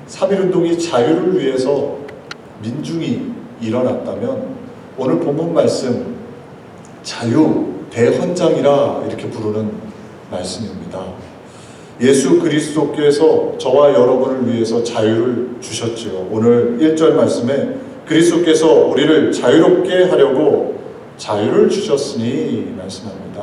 3.1운동이 자유를 위해서 민중이 일어났다면 오늘 본문 말씀 자유 대헌장이라 이렇게 부르는 말씀입니다. 예수 그리스도께서 저와 여러분을 위해서 자유를 주셨지요. 오늘 1절 말씀에 그리스도께서 우리를 자유롭게 하려고 자유를 주셨으니 말씀합니다.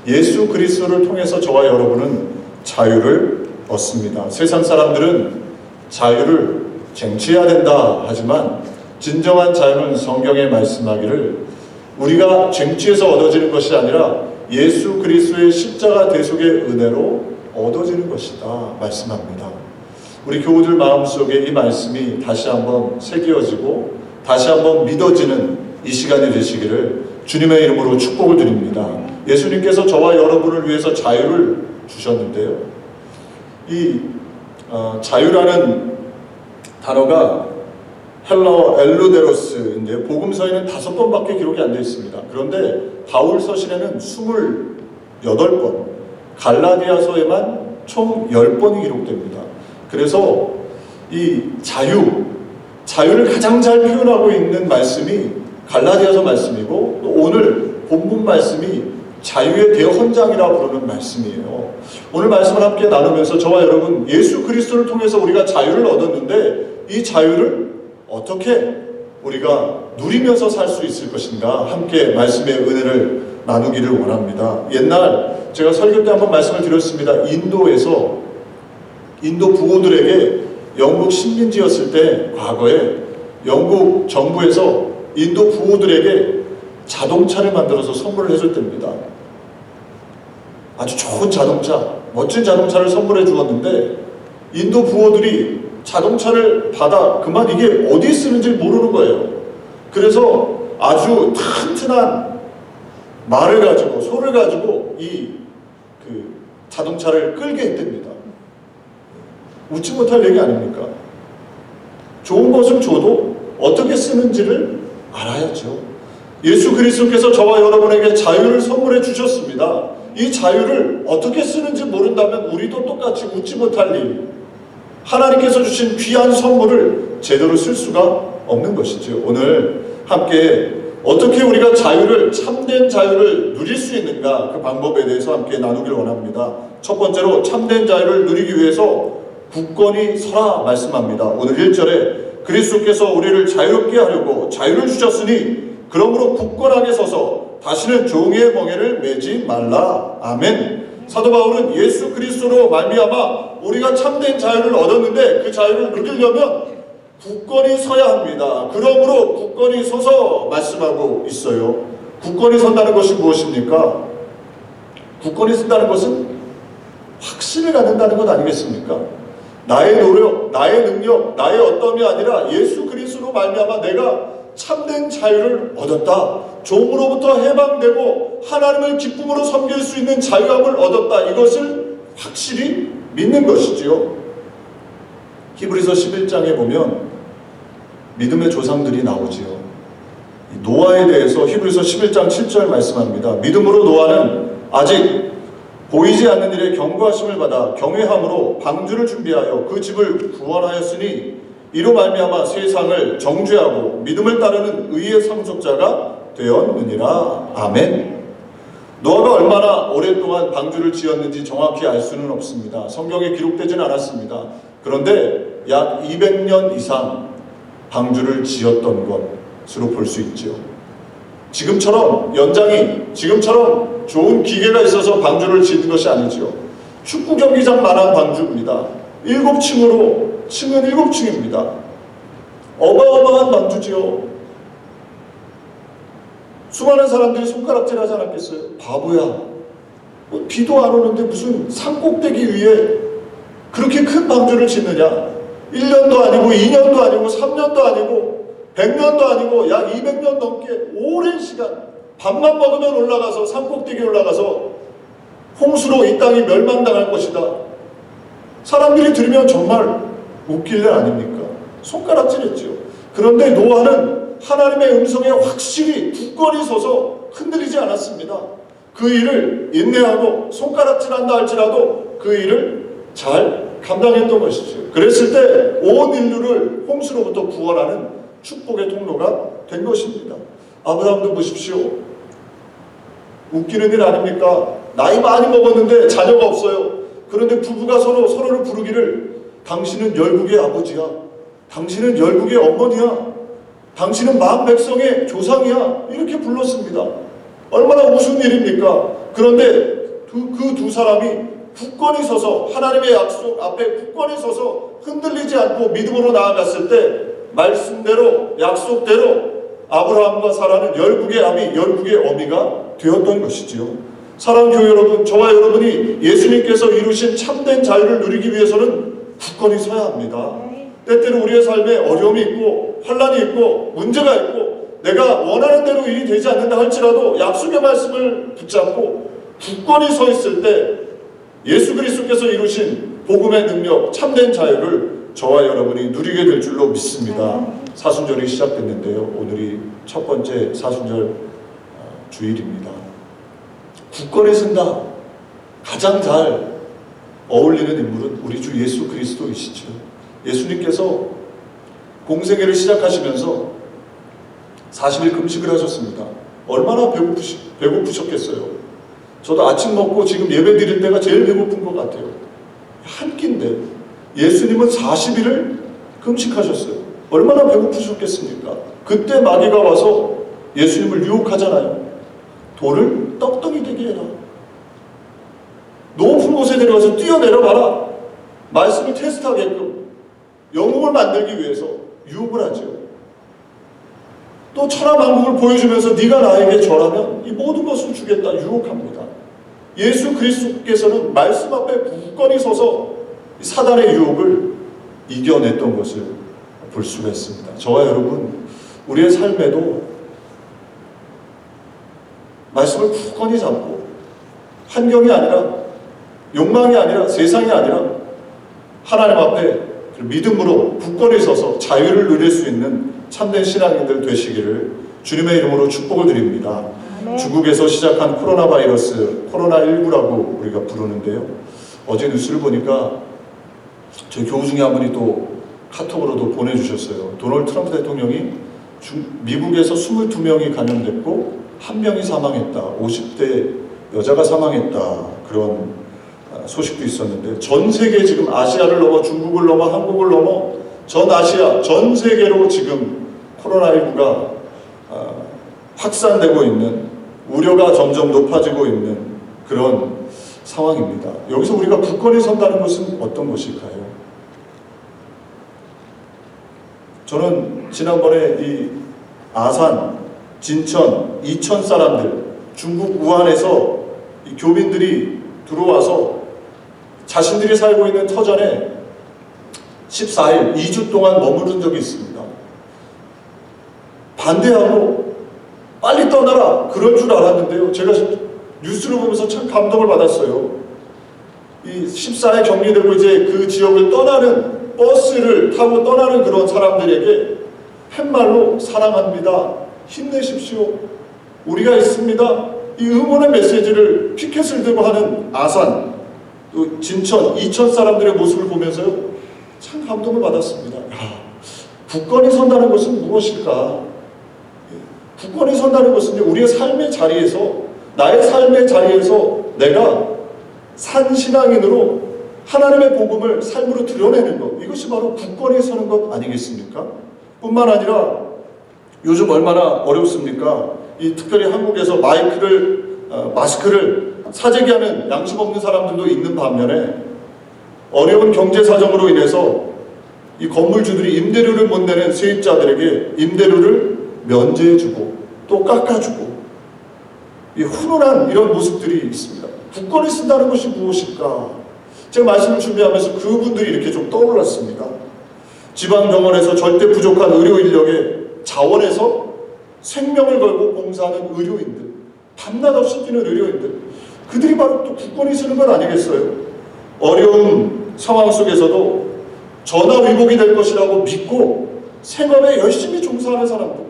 예수 그리스도를 통해서 저와 여러분은 자유를 얻습니다. 세상 사람들은 자유를 쟁취해야 된다 하지만 진정한 자유는 성경에 말씀하기를 우리가 쟁취해서 얻어지는 것이 아니라 예수 그리스도의 십자가 대속의 은혜로 얻어지는 것이다 말씀합니다. 우리 교우들 마음속에 이 말씀이 다시 한번 새겨지고 다시 한번 믿어지는 이 시간이 되시기를 주님의 이름으로 축복을 드립니다. 예수님께서 저와 여러분을 위해서 자유를 주셨는데요. 이 자유라는 단어가 헬라어 엘루데로스인데 복음서에는 5번밖에 기록이 안 되어 있습니다. 그런데 바울 서신에는 28번, 갈라디아서에만 총 10번이 기록됩니다. 그래서 이 자유를 가장 잘 표현하고 있는 말씀이 갈라디아서 말씀이고 또 오늘 본문 말씀이 자유의 대헌장이라 부르는 말씀이에요. 오늘 말씀을 함께 나누면서 저와 여러분 예수 그리스도를 통해서 우리가 자유를 얻었는데 이 자유를 어떻게 우리가 누리면서 살 수 있을 것인가 함께 말씀의 은혜를 나누기를 원합니다. 옛날 제가 설교 때 한번 말씀을 드렸습니다. 인도에서 인도 부호들에게 영국 식민지였을 때 과거에 영국 정부에서 인도 부호들에게 자동차를 만들어서 선물을 해줄 때입니다. 아주 좋은 자동차, 멋진 자동차를 선물해 주었는데 인도 부호들이 자동차를 받아 그만 이게 어디 쓰는지 모르는 거예요. 그래서 아주 튼튼한 말을 가지고 소를 가지고 그 자동차를 끌게 했답니다. 웃지 못할 얘기 아닙니까? 좋은 것을 줘도 어떻게 쓰는지를 알아야죠. 예수 그리스도께서 저와 여러분에게 자유를 선물해 주셨습니다. 이 자유를 어떻게 쓰는지 모른다면 우리도 똑같이 웃지 못할 일, 하나님께서 주신 귀한 선물을 제대로 쓸 수가 없는 것이죠. 오늘 함께 어떻게 우리가 참된 자유를 누릴 수 있는가 그 방법에 대해서 함께 나누기를 원합니다. 첫 번째로 참된 자유를 누리기 위해서 굳건히 서라 말씀합니다. 오늘 1절에 그리스도께서 우리를 자유롭게 하려고 자유를 주셨으니 그러므로 굳건하게 서서 다시는 종의 멍에를 매지 말라. 아멘. 사도 바울은 예수 그리스도로 말미암아 우리가 참된 자유를 얻었는데 그 자유를 누리려면 굳건히 서야 합니다. 그러므로 굳건히 서서 말씀하고 있어요. 굳건히 선다는 것이 무엇입니까? 굳건히 선다는 것은 확신을 갖는다는 것 아니겠습니까? 나의 노력, 나의 능력, 나의 어떠함이 아니라 예수 그리스도로 말미암아 내가 참된 자유를 얻었다. 종으로부터 해방되고 하나님을 기쁨으로 섬길 수 있는 자유함을 얻었다. 이것을 확실히 믿는 것이지요. 히브리서 11장에 보면 믿음의 조상들이 나오지요. 노아에 대해서 히브리서 11장 7절 말씀합니다. 믿음으로 노아는 아직 보이지 않는 일에 경고하심을 받아 경외함으로 방주를 준비하여 그 집을 구원하였으니 이로 말미암아 세상을 정죄하고 믿음을 따르는 의의 상속자가 되었느니라. 아멘. 노아가 얼마나 오랫동안 방주를 지었는지 정확히 알 수는 없습니다. 성경에 기록되지는 않았습니다. 그런데 약 200년 이상 방주를 지었던 것으로 볼 수 있죠. 지금처럼 좋은 기계가 있어서 방주를 짓는 것이 아니죠. 축구 경기장만한 방주입니다. 7층은 7층입니다. 어마어마한 방주지요. 수많은 사람들이 손가락질 하지 않았겠어요? 바보야. 비도 안 오는데 무슨 산꼭대기 위에 그렇게 큰 방주를 짓느냐? 1년도 아니고 2년도 아니고 3년도 아니고 100년도 아니고 약 200년 넘게 오랜 시간 밥만 먹으면 올라가서 산꼭대기에 올라가서 홍수로 이 땅이 멸망당할 것이다. 사람들이 들으면 정말 웃길 일 아닙니까? 손가락질했죠. 그런데 노아는 하나님의 음성에 확실히 굳건히 서서 흔들리지 않았습니다. 그 일을 인내하고 손가락질한다 할지라도 그 일을 잘 감당했던 것이죠. 그랬을 때 온 인류를 홍수로부터 구원하는 축복의 통로가 된 것입니다. 아브라함도 보십시오. 웃기는 일 아닙니까? 나이 많이 먹었는데 자녀가 없어요. 그런데 부부가 서로를 부르기를 당신은 열국의 아버지야. 당신은 열국의 어머니야. 당신은 만 백성의 조상이야. 이렇게 불렀습니다. 얼마나 우스운 일입니까? 그런데 그 두 사람이 굳건히 서서 하나님의 약속 앞에 굳건히 서서 흔들리지 않고 믿음으로 나아갔을 때 말씀대로 약속대로 아브라함과 사라는 열국의 아비, 열국의 어미가 되었던 것이지요. 사랑하는 교회 여러분, 저와 여러분이 예수님께서 이루신 참된 자유를 누리기 위해서는 굳건히 서야 합니다. 때때로 우리의 삶에 어려움이 있고 환난이 있고 문제가 있고 내가 원하는 대로 일이 되지 않는다 할지라도 약속의 말씀을 붙잡고 굳건히 서 있을 때 예수 그리스도께서 이루신 복음의 능력, 참된 자유를 저와 여러분이 누리게 될 줄로 믿습니다. 사순절이 시작됐는데요. 오늘이 첫 번째 사순절 주일입니다. 굳건히 선다. 가장 잘 어울리는 인물은 우리 주 예수 그리스도이시죠. 예수님께서 공생애를 시작하시면서 40일 금식을 하셨습니다. 얼마나 배고프셨겠어요. 저도 아침 먹고 지금 예배 드릴 때가 제일 배고픈 것 같아요. 한 끼인데 예수님은 40일을 금식하셨어요. 얼마나 배고프셨겠습니까? 그때 마귀가 와서 예수님을 유혹하잖아요. 돌을 떡덩이 되게 해라. 높은 곳에 내려가서 뛰어내려봐라. 말씀을 테스트하게끔 영웅을 만들기 위해서 유혹을 하죠. 또 천하만국을 보여주면서 네가 나에게 절하면 이 모든 것을 주겠다 유혹합니다. 예수 그리스도께서는 말씀 앞에 굳건히 서서 사단의 유혹을 이겨냈던 것을 볼 수가 있습니다. 저와 여러분, 우리의 삶에도 말씀을 굳건히 잡고 환경이 아니라 욕망이 아니라 세상이 아니라 하나님 앞에 믿음으로 굳건히 서서 자유를 누릴 수 있는 참된 신앙인들 되시기를 주님의 이름으로 축복을 드립니다. 중국에서 시작한 코로나 바이러스, 코로나19라고 우리가 부르는데요. 어제 뉴스를 보니까 저희 교우 중에 한 분이 또 카톡으로도 보내주셨어요. 도널드 트럼프 대통령이 미국에서 22명이 감염됐고 1명이 사망했다. 50대 여자가 사망했다. 그런 소식도 있었는데 전 세계 지금 아시아를 넘어 중국을 넘어 한국을 넘어 전 아시아, 전 세계로 지금 코로나19가 확산되고 있는 우려가 점점 높아지고 있는 그런 상황입니다. 여기서 우리가 굳건히 선다는 것은 어떤 것일까요? 저는 지난번에 이 아산, 진천, 이천 사람들, 중국 우한에서 이 교민들이 들어와서 자신들이 살고 있는 터전에 14일, 2주 동안 머무른 적이 있습니다. 반대하고 빨리 떠나라 그럴 줄 알았는데요. 제가 뉴스를 보면서 참 감동을 받았어요. 이 14일 격리되고 이제 그 지역을 떠나는 버스를 타고 떠나는 그런 사람들에게 팻말로 사랑합니다. 힘내십시오. 우리가 있습니다. 이 응원의 메시지를 피켓을 들고 하는 아산, 또 진천, 이천 사람들의 모습을 보면서요. 참 감동을 받았습니다. 굳건히 선다는 것은 무엇일까? 굳건히 선다는 것은 우리의 삶의 자리에서, 나의 삶의 자리에서 내가 산 신앙인으로 하나님의 복음을 삶으로 드러내는 것, 이것이 바로 굳건히 서는 것 아니겠습니까? 뿐만 아니라 요즘 얼마나 어렵습니까? 이 특별히 한국에서 마스크를 사재기 하는 양심 없는 사람들도 있는 반면에 어려운 경제 사정으로 인해서 이 건물주들이 임대료를 못 내는 세입자들에게 임대료를 면제해주고 또 깎아주고 이 훈훈한 이런 모습들이 있습니다. 굳건히 쓴다는 것이 무엇일까? 제가 말씀을 준비하면서 그분들이 이렇게 좀 떠올랐습니다. 지방병원에서 절대 부족한 의료 인력의 자원에서 생명을 걸고 봉사하는 의료인들, 밤낮 없이 뛰는 의료인들, 그들이 바로 또 굳건히 서는 것 아니겠어요? 어려운 상황 속에서도 전화위복이 될 것이라고 믿고 생업에 열심히 종사하는 사람들,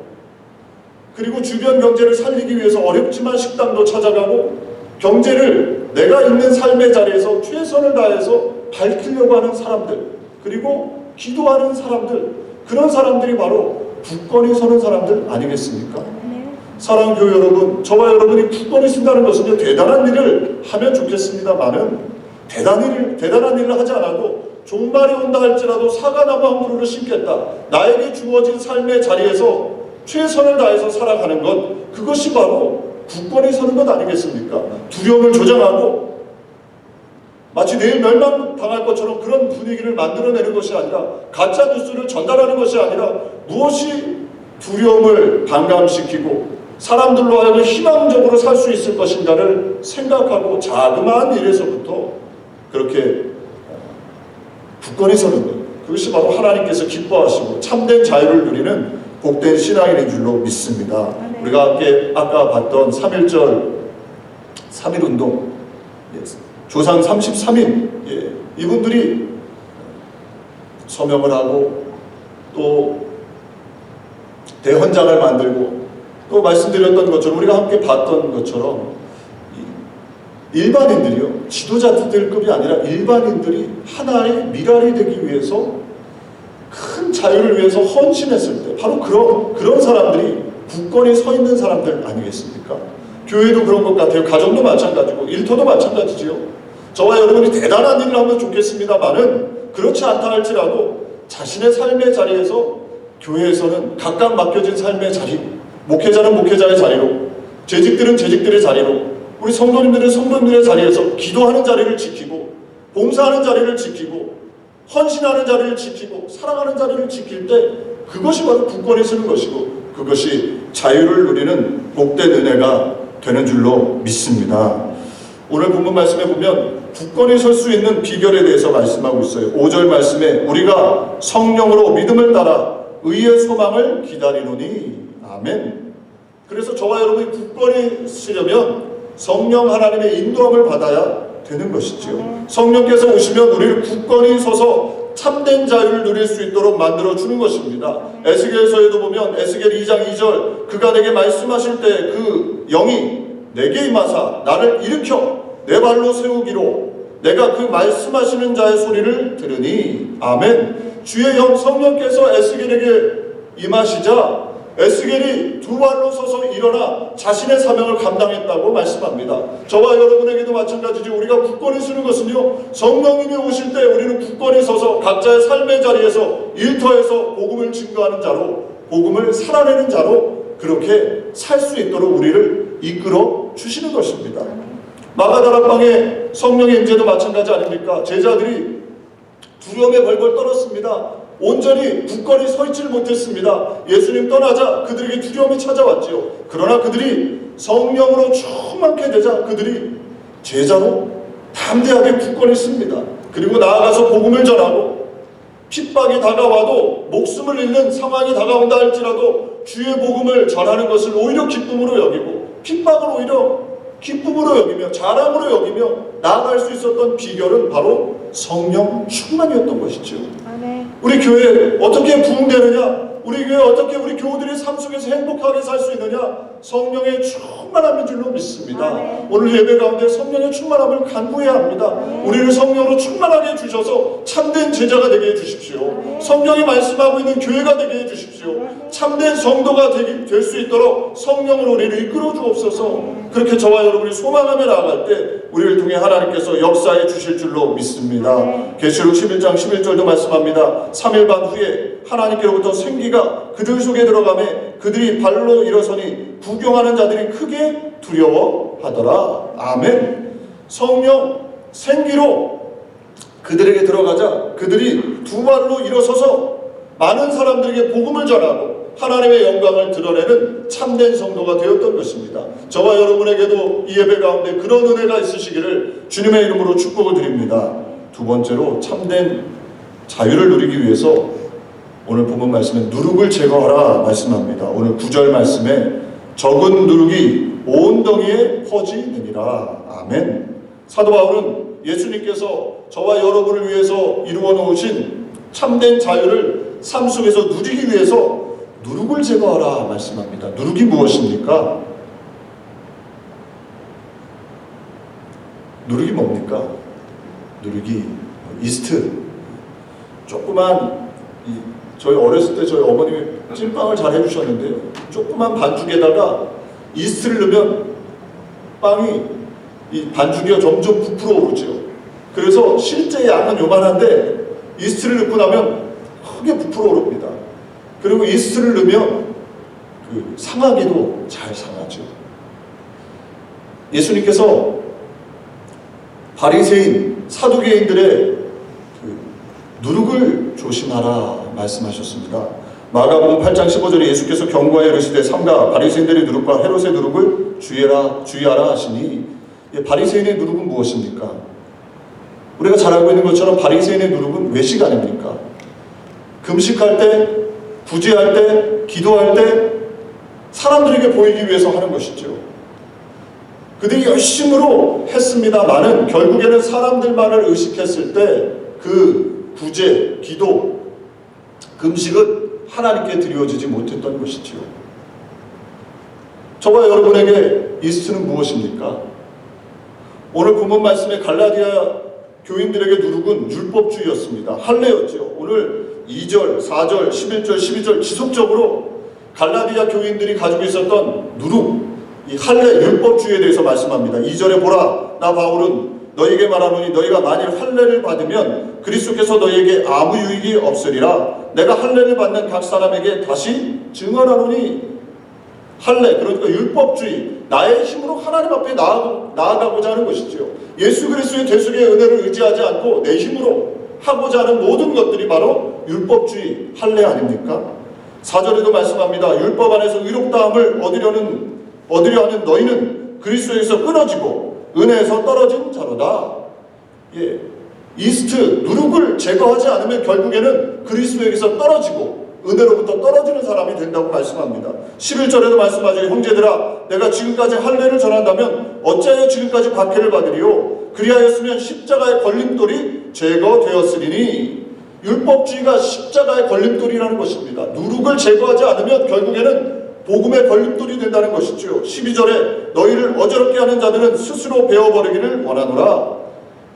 그리고 주변 경제를 살리기 위해서 어렵지만 식당도 찾아가고 경제를 내가 있는 삶의 자리에서 최선을 다해서 밝히려고 하는 사람들, 그리고 기도하는 사람들, 그런 사람들이 바로 굳건히 서는 사람들 아니겠습니까? 사랑하는 교회 여러분, 저와 여러분이 굳건히 쓴다는 것은 대단한 일을 하면 좋겠습니다만은 대단한 일을 하지 않아도 종말이 온다 할지라도 사과나무 한 그루를 심겠다, 나에게 주어진 삶의 자리에서 최선을 다해서 살아가는 것, 그것이 바로 굳건히 서는 것 아니겠습니까? 두려움을 조장하고 마치 내일 멸망당할 것처럼 그런 분위기를 만들어내는 것이 아니라, 가짜 뉴스를 전달하는 것이 아니라, 무엇이 두려움을 반감시키고 사람들로 하여금 희망적으로 살 수 있을 것인가를 생각하고 자그마한 일에서부터 그렇게 굳건히 서는 것, 그것이 바로 하나님께서 기뻐하시고 참된 자유를 누리는 복된 신앙인인 줄로 믿습니다. 우리가 함께 아까 봤던 3.1절 3.1운동, 조상 33인, 이분들이 서명을 하고 또 대헌장을 만들고 또 말씀드렸던 것처럼 우리가 함께 봤던 것처럼 일반인들이요, 지도자들급이 아니라 일반인들이 하나의 미랄이 되기 위해서 큰 자유를 위해서 헌신했을 때 바로 그런 사람들이 굳건히 서 있는 사람들 아니겠습니까? 교회도 그런 것 같아요. 가정도 마찬가지고 일터도 마찬가지지요. 저와 여러분이 대단한 일을 하면 좋겠습니다만은 그렇지 않다 할지라도 자신의 삶의 자리에서, 교회에서는 각각 맡겨진 삶의 자리, 목회자는 목회자의 자리로, 재직들은 재직들의 자리로, 우리 성도님들은 성도님들의 자리에서 기도하는 자리를 지키고, 봉사하는 자리를 지키고, 헌신하는 자리를 지키고, 사랑하는 자리를 지킬 때 그것이 바로 굳건히 서는 것이고, 그것이 자유를 누리는 복된 은혜가 되는 줄로 믿습니다. 오늘 본문 말씀에 보면 굳건히 설 수 있는 비결에 대해서 말씀하고 있어요. 5절 말씀에 우리가 성령으로 믿음을 따라 의의 소망을 기다리노니. 아멘. 그래서 저와 여러분이 굳건히 서려면 성령 하나님의 인도함을 받아야 되는 것이지요. 성령께서 오시면 우리를 굳건히 서서 참된 자유를 누릴 수 있도록 만들어주는 것입니다. 에스겔서에도 보면 에스겔 2장 2절, 그가 내게 말씀하실 때 그 영이 내게 임하사 나를 일으켜 내 발로 세우기로 내가 그 말씀하시는 자의 소리를 들으니. 아멘. 주의 영 성령께서 에스겔에게 임하시자 에스겔이 두 발로 서서 일어나 자신의 사명을 감당했다고 말씀합니다. 저와 여러분에게도 마찬가지죠. 우리가 굳건히 서는 것은요, 성령님이 오실 때 우리는 굳건히 서서 각자의 삶의 자리에서, 일터에서 복음을 증거하는 자로, 복음을 살아내는 자로 그렇게 살 수 있도록 우리를 이끌어 주시는 것입니다. 마가다락방의 성령의 임재도 마찬가지 아닙니까? 제자들이 두려움에 벌벌 떨었습니다. 온전히 굳건히 서 있질 못했습니다. 예수님 떠나자 그들에게 두려움이 찾아왔지요. 그러나 그들이 성령으로 충만케 되자 그들이 제자로 담대하게 굳건히 씁니다. 그리고 나아가서 복음을 전하고, 핍박이 다가와도, 목숨을 잃는 상황이 다가온다 할지라도 주의 복음을 전하는 것을 오히려 기쁨으로 여기고, 핍박을 오히려 기쁨으로 여기며 자랑으로 여기며 나아갈 수 있었던 비결은 바로 성령 충만이었던 것이죠. 우리 교회 어떻게 부흥되느냐? 우리 교회 어떻게 우리 교우들의 삶 속에서 행복하게 살 수 있느냐? 성령의 충만함인 줄로 믿습니다. 오늘 예배 가운데 성령의 충만함을 간구해야 합니다. 우리를 성령으로 충만하게 해주셔서 참된 제자가 되게 해주십시오. 성령이 말씀하고 있는 교회가 되게 해주십시오. 참된 성도가 될 수 있도록 성령으로 우리를 이끌어 주옵소서. 그렇게 저와 여러분이 소망하며 나아갈 때 우리를 통해 하나님께서 역사해 주실 줄로 믿습니다. 계시록 11장 11절도 말씀합니다. 3일 반 후에 하나님께로부터 생기가 그들 속에 들어가매 그들이 발로 일어서니 구경하는 자들이 크게 두려워하더라. 아멘. 성령 생기로 그들에게 들어가자 그들이 두 발로 일어서서 많은 사람들에게 복음을 전하고 하나님의 영광을 드러내는 참된 성도가 되었던 것입니다. 저와 여러분에게도 이 예배 가운데 그런 은혜가 있으시기를 주님의 이름으로 축복을 드립니다. 두 번째로 참된 자유를 누리기 위해서 오늘 본문 말씀에 누룩을 제거하라 말씀합니다. 오늘 9절 말씀에 적은 누룩이 온 덩이에 퍼지느니라. 아멘. 사도 바울은 예수님께서 저와 여러분을 위해서 이루어 놓으신 참된 자유를 삶 속에서 누리기 위해서 누룩을 제거하라 말씀합니다. 누룩이 무엇입니까? 누룩이 뭡니까? 누룩이 이스트. 조그만, 저희 어렸을 때 저희 어머님이 찐빵을 잘 해주셨는데요. 조그만 반죽에다가 이스트를 넣으면 빵이, 이 반죽이 점점 부풀어 오르죠. 그래서 실제 양은 요만한데 이스트를 넣고 나면 크게 부풀어 오릅니다. 그리고 이스트를 넣으면 상하기도 잘 상하죠. 예수님께서 바리새인, 사두개인들의 누룩을 조심하라 말씀하셨습니다. 마가복음 8장 15절에 예수께서 경고하여 이르시되 삼가 바리새인들의 누룩과 헤롯의 누룩을 주의하라 하시니, 바리새인의 누룩은 무엇입니까? 우리가 잘 알고 있는 것처럼 바리새인의 누룩은 외식 아닙니까? 금식할 때, 구제할 때, 기도할 때 사람들에게 보이기 위해서 하는 것이죠. 그들이 열심으로 했습니다마는 결국에는 사람들만을 의식했을 때 그 구제, 기도, 금식은 하나님께 드려지지 못했던 것이지요. 저와 여러분에게 이스트는 무엇입니까? 오늘 본문 말씀의 갈라디아 교인들에게 누룩은 율법주의였습니다. 할례였죠. 오늘 2절, 4절, 11절, 12절 지속적으로 갈라디아 교인들이 가지고 있었던 누룩, 이 할례 율법주의에 대해서 말씀합니다. 2절에 보라, 나 바울은 너희에게 말하노니 너희가 만일 할례를 받으면 그리스도께서 너희에게 아무 유익이 없으리라. 내가 할례를 받는 각 사람에게 다시 증언하노니, 할례, 그러니까 율법주의, 나의 힘으로 하나님 앞에 나아가고자 하는 것이지요. 예수 그리스도의 대속의 은혜를 의지하지 않고 내 힘으로 하고자 하는 모든 것들이 바로 율법주의, 할례 아닙니까? 4절에도 말씀합니다. 율법 안에서 의롭다함을 얻으려 하는 너희는 그리스도에서 끊어지고 은혜에서 떨어진 자로다. 예, 이스트, 누룩을 제거하지 않으면 결국에는 그리스도에게서 떨어지고 은혜로부터 떨어지는 사람이 된다고 말씀합니다. 11절에도 말씀하죠. 형제들아, 내가 지금까지 할례를 전한다면 어찌하여 지금까지 박해를 받으리요? 그리하였으면 십자가의 걸림돌이 제거되었으리니. 율법주의가 십자가의 걸림돌이라는 것입니다. 누룩을 제거하지 않으면 결국에는 복음의 걸림돌이 된다는 것이죠. 12절에 너희를 어지럽게 하는 자들은 스스로 베어버리기를 원하노라.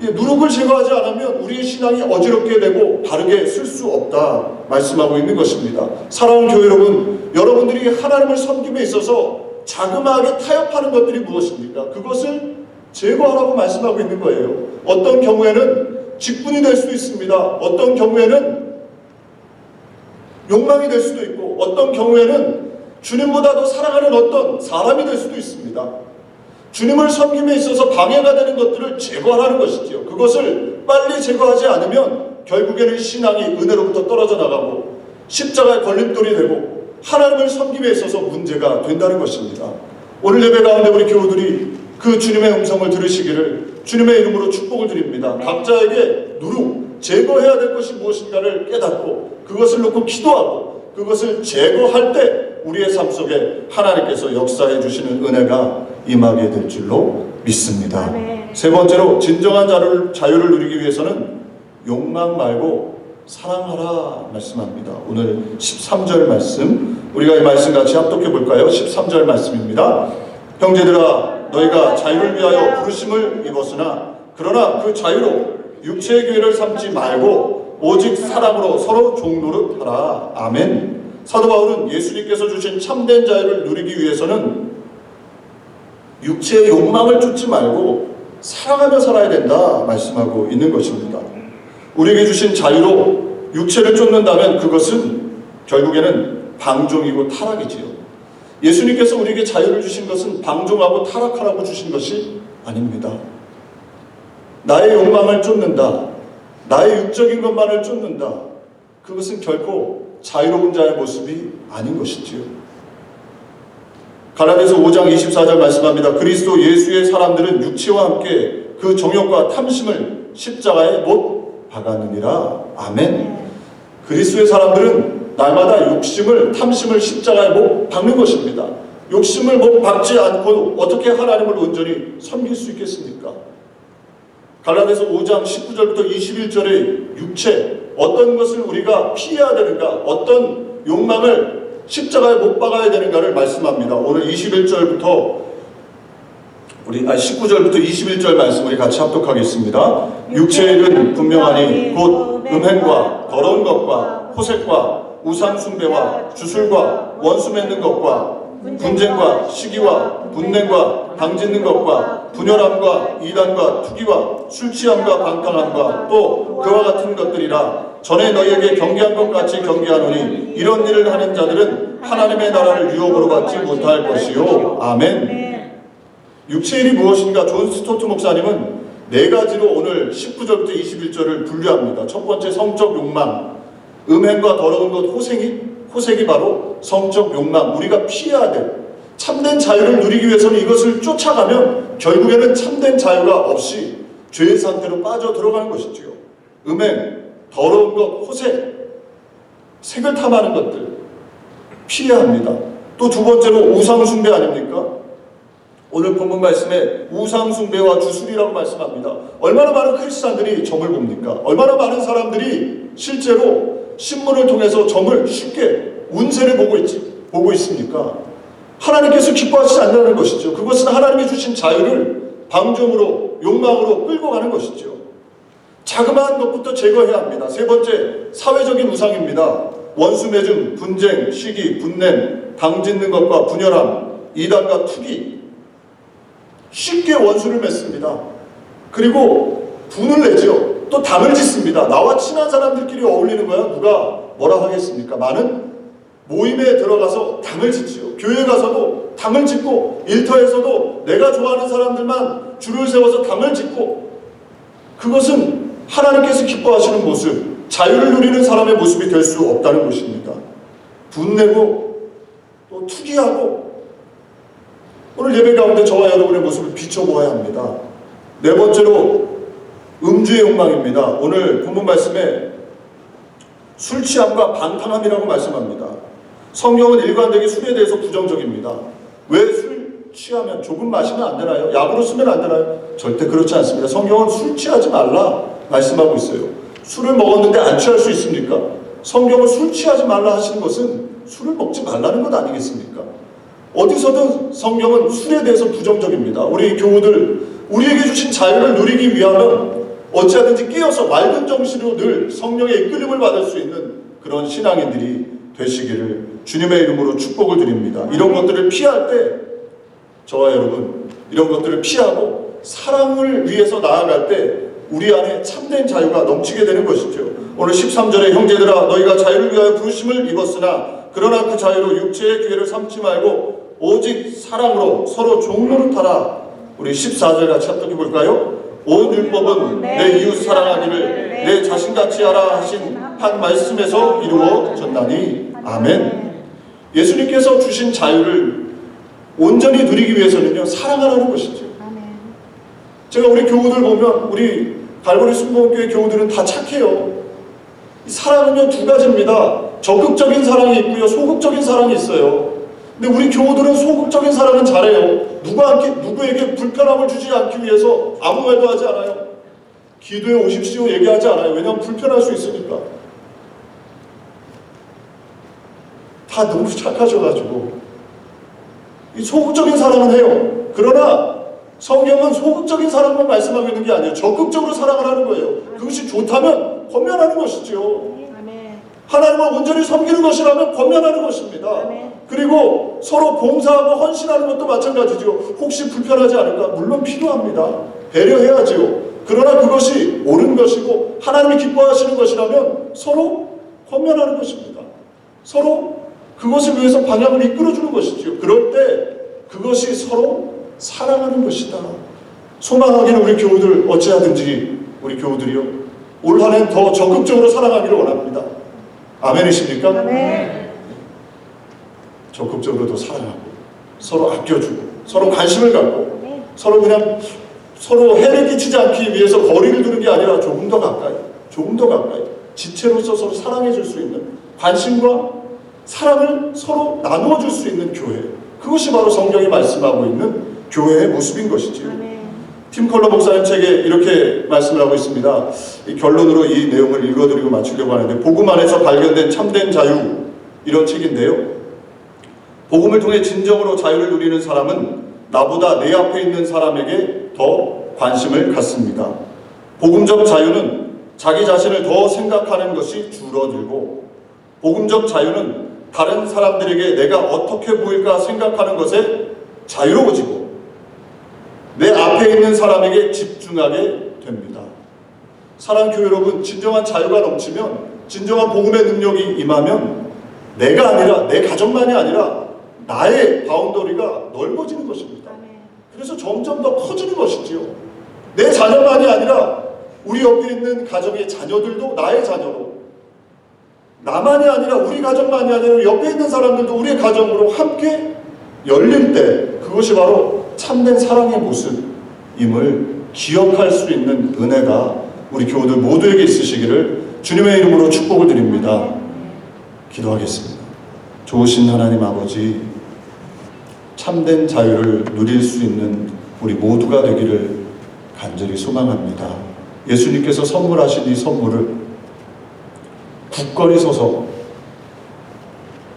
누룩을 제거하지 않으면 우리의 신앙이 어지럽게 되고 바르게 쓸 수 없다 말씀하고 있는 것입니다. 사랑하는 교회 여러분, 여러분들이 하나님을 섬김에 있어서 자그마하게 타협하는 것들이 무엇입니까? 그것을 제거하라고 말씀하고 있는 거예요. 어떤 경우에는 직분이 될 수도 있습니다. 어떤 경우에는 욕망이 될 수도 있고, 어떤 경우에는 주님보다도 사랑하는 어떤 사람이 될 수도 있습니다. 주님을 섬김에 있어서 방해가 되는 것들을 제거하라는 것이지요. 그것을 빨리 제거하지 않으면 결국에는 신앙이 은혜로부터 떨어져 나가고 십자가의 걸림돌이 되고 하나님을 섬김에 있어서 문제가 된다는 것입니다. 오늘 예배 가운데 우리 교우들이 그 주님의 음성을 들으시기를 주님의 이름으로 축복을 드립니다. 각자에게 누룩, 제거해야 될 것이 무엇인가를 깨닫고 그것을 놓고 기도하고 그것을 제거할 때 우리의 삶 속에 하나님께서 역사해 주시는 은혜가 임하게 될 줄로 믿습니다. 세 번째로, 진정한 자유를 누리기 위해서는 욕망 말고 사랑하라 말씀합니다. 오늘 13절 말씀, 우리가 이 말씀 같이 합독해 볼까요? 13절 말씀입니다. 형제들아, 너희가 자유를 위하여 부르심을 입었으나 그러나 그 자유로 육체의 교회를 삼지 말고 오직 사랑으로 서로 종노릇하라. 아멘. 사도 바울은 예수님께서 주신 참된 자유를 누리기 위해서는 육체의 욕망을 쫓지 말고 사랑하며 살아야 된다 말씀하고 있는 것입니다. 우리에게 주신 자유로 육체를 쫓는다면 그것은 결국에는 방종이고 타락이지요. 예수님께서 우리에게 자유를 주신 것은 방종하고 타락하라고 주신 것이 아닙니다. 나의 욕망을 쫓는다, 나의 육적인 것만을 쫓는다, 그것은 결코 자유로운 자의 모습이 아닌 것이지요. 갈라디아서 5장 24절 말씀합니다. 그리스도 예수의 사람들은 육체와 함께 그 정욕과 탐심을 십자가에 못 박았느니라. 아멘. 그리스도의 사람들은 날마다 욕심을, 탐심을 십자가에 못 박는 것입니다. 욕심을 못 박지 않고 어떻게 하나님을 온전히 섬길 수 있겠습니까? 갈라디아서 5장 19절부터 21절의 육체, 어떤 것을 우리가 피해야 되는가, 어떤 욕망을 십자가에 못 박아야 되는가를 말씀합니다. 오늘 21절부터 우리 19절부터 21절 말씀 우리 같이 합독하겠습니다. 육체의 일은 분명하니 곧 음행과 더러운 것과 호색과 우상숭배와 주술과 원수 맺는 것과 분쟁과 시기와 분냄과 당짓는 것과 분열함과 이단과 투기와 술취함과 방탕함과 또 그와 같은 것들이라. 전에 너희에게 경계한 것 같이 경계하노니 이런 일을 하는 자들은 하나님의 나라를 유업으로 받지 못할 것이요. 아멘. 육체일이 무엇인가? 존 스토트 목사님은 네 가지로 오늘 19절부터 21절을 분류합니다. 첫 번째, 성적 욕망. 음행과 더러운 것, 호색이 바로 성적 욕망. 우리가 피해야 될 참된 자유를 누리기 위해서는 이것을 쫓아가면 결국에는 참된 자유가 없이 죄의 상태로 빠져 들어가는 것이지요. 음행, 더러운 것, 호색, 색을 탐하는 것들 피해야 합니다. 또 두 번째로 우상숭배 아닙니까? 오늘 본문 말씀에 우상숭배와 주술이라고 말씀합니다. 얼마나 많은 크리스찬들이 점을 봅니까? 얼마나 많은 사람들이 실제로 신문을 통해서 점을 쉽게 운세를 보고 있습니까? 하나님께서 기뻐하시지 않는다는 것이죠. 그것은 하나님이 주신 자유를 방종으로, 욕망으로 끌고 가는 것이죠. 자그마한 것부터 제거해야 합니다. 세 번째, 사회적인 우상입니다. 원수 맺음, 분쟁, 시기, 분냄, 당짓는 것과 분열함, 이단과 투기. 쉽게 원수를 맺습니다. 그리고 분을 내죠. 또 담을 짓습니다. 나와 친한 사람들끼리 어울리는 거야 누가 뭐라 하겠습니까? 많은 모임에 들어가서 담을 짓지요. 교회 가서도 담을 짓고, 일터에서도 내가 좋아하는 사람들만 줄을 세워서 담을 짓고, 그것은 하나님께서 기뻐하시는 모습, 자유를 누리는 사람의 모습이 될 수 없다는 것입니다. 분내고 또 투기하고. 오늘 예배 가운데 저와 여러분의 모습을 비춰보아야 합니다. 네 번째로 음주의 욕망입니다. 오늘 본문 말씀에 술 취함과 방탕함이라고 말씀합니다. 성경은 일관되게 술에 대해서 부정적입니다. 왜 술 취하면 조금 마시면 안 되나요? 약으로 쓰면 안 되나요? 절대 그렇지 않습니다. 성경은 술 취하지 말라 말씀하고 있어요. 술을 먹었는데 안 취할 수 있습니까? 성경은 술 취하지 말라 하시는 것은 술을 먹지 말라는 것 아니겠습니까? 어디서든 성경은 술에 대해서 부정적입니다. 우리 교우들, 우리에게 주신 자유를 누리기 위하면 어찌하든지 깨어서 맑은 정신으로 늘 성령의 이끌림을 받을 수 있는 그런 신앙인들이 되시기를 주님의 이름으로 축복을 드립니다. 이런 것들을 피할 때 저와 여러분, 이런 것들을 피하고 사랑을 위해서 나아갈 때 우리 안에 참된 자유가 넘치게 되는 것이죠. 오늘 13절에 형제들아 너희가 자유를 위하여 부르심을 입었으나 그러나 그 자유로 육체의 기회를 삼지 말고 오직 사랑으로 서로 종노릇하라. 우리 14절 같이 합독해 볼까요? 온 율법은 내 이웃 사랑하기를 내 자신같이 하라 하신 한 말씀에서 이루어졌나니. 아멘. 예수님께서 주신 자유를 온전히 누리기 위해서는요, 사랑하라는 것이죠. 제가 우리 교우들 보면, 우리 갈보리 순복음교회 교우들은 다 착해요. 사랑은요, 두 가지입니다. 적극적인 사랑이 있고요, 소극적인 사랑이 있어요. 근데 우리 교우들은 소극적인 사랑은 잘해요. 누구에게 불편함을 주지 않기 위해서 아무 말도 하지 않아요. 기도에 오십시오 얘기하지 않아요. 왜냐하면 불편할 수 있으니까. 다 너무 착하셔가지고 이 소극적인 사랑은 해요. 그러나 성경은 소극적인 사랑만 말씀하고 있는 게 아니에요. 적극적으로 사랑을 하는 거예요. 그것이 좋다면 권면하는 것이죠. 하나님을 온전히 섬기는 것이라면 권면하는 것입니다. 그리고 서로 봉사하고 헌신하는 것도 마찬가지죠. 혹시 불편하지 않을까? 물론 필요합니다. 배려해야지요. 그러나 그것이 옳은 것이고 하나님이 기뻐하시는 것이라면 서로 권면하는 것입니다. 서로 그것을 위해서 방향을 이끌어주는 것이죠. 그럴 때 그것이 서로 사랑하는 것이다. 소망하기는 우리 교우들 어찌하든지 우리 교우들이요, 올 한 해 더 적극적으로 사랑하기를 원합니다. 아멘이십니까? 아멘. 적극적으로 더 사랑하고 서로 아껴주고 서로 관심을 갖고 서로 그냥 서로 해를 끼치지 않기 위해서 거리를 두는 게 아니라 조금 더 가까이 지체로서 서로 사랑해 줄 수 있는, 관심과 사랑을 서로 나누어 줄 수 있는 교회, 그것이 바로 성경이 말씀하고 있는 교회의 모습인 것이지요. 팀 컬러 목사님 책에 이렇게 말씀을 하고 있습니다. 이 결론으로 이 내용을 읽어드리고 마치려고 하는데, 복음 안에서 발견된 참된 자유, 이런 책인데요. 복음을 통해 진정으로 자유를 누리는 사람은 나보다 내 앞에 있는 사람에게 더 관심을 갖습니다. 복음적 자유는 자기 자신을 더 생각하는 것이 줄어들고, 복음적 자유는 다른 사람들에게 내가 어떻게 보일까 생각하는 것에 자유로워지고, 내 앞에 있는 사람에게 집중하게 됩니다. 사랑하는 교회 여러분, 진정한 자유가 넘치면, 진정한 복음의 능력이 임하면 내가 아니라, 내 가정만이 아니라 나의 바운더리가 넓어지는 것입니다. 그래서 점점 더 커지는 것이지요. 내 자녀만이 아니라 우리 옆에 있는 가정의 자녀들도 나의 자녀로, 나만이 아니라 우리 가정만이 아니라 옆에 있는 사람들도 우리의 가정으로 함께 열릴 때, 그것이 바로 참된 사랑의 모습임을 기억할 수 있는 은혜가 우리 교우들 모두에게 있으시기를 주님의 이름으로 축복을 드립니다. 기도하겠습니다. 좋으신 하나님 아버지, 참된 자유를 누릴 수 있는 우리 모두가 되기를 간절히 소망합니다. 예수님께서 선물하신 이 선물을 굳건히 서서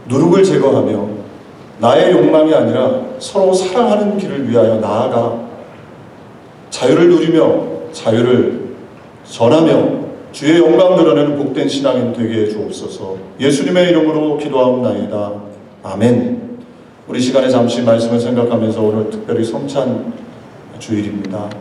누룩을 제거하며 나의 욕망이 아니라 서로 사랑하는 길을 위하여 나아가 자유를 누리며 자유를 전하며 주의 영광 드러내는 복된 신앙인 되게 해 주옵소서. 예수님의 이름으로 기도하옵나이다. 아멘. 우리 시간에 잠시 말씀을 생각하면서 오늘 특별히 성찬 주일입니다.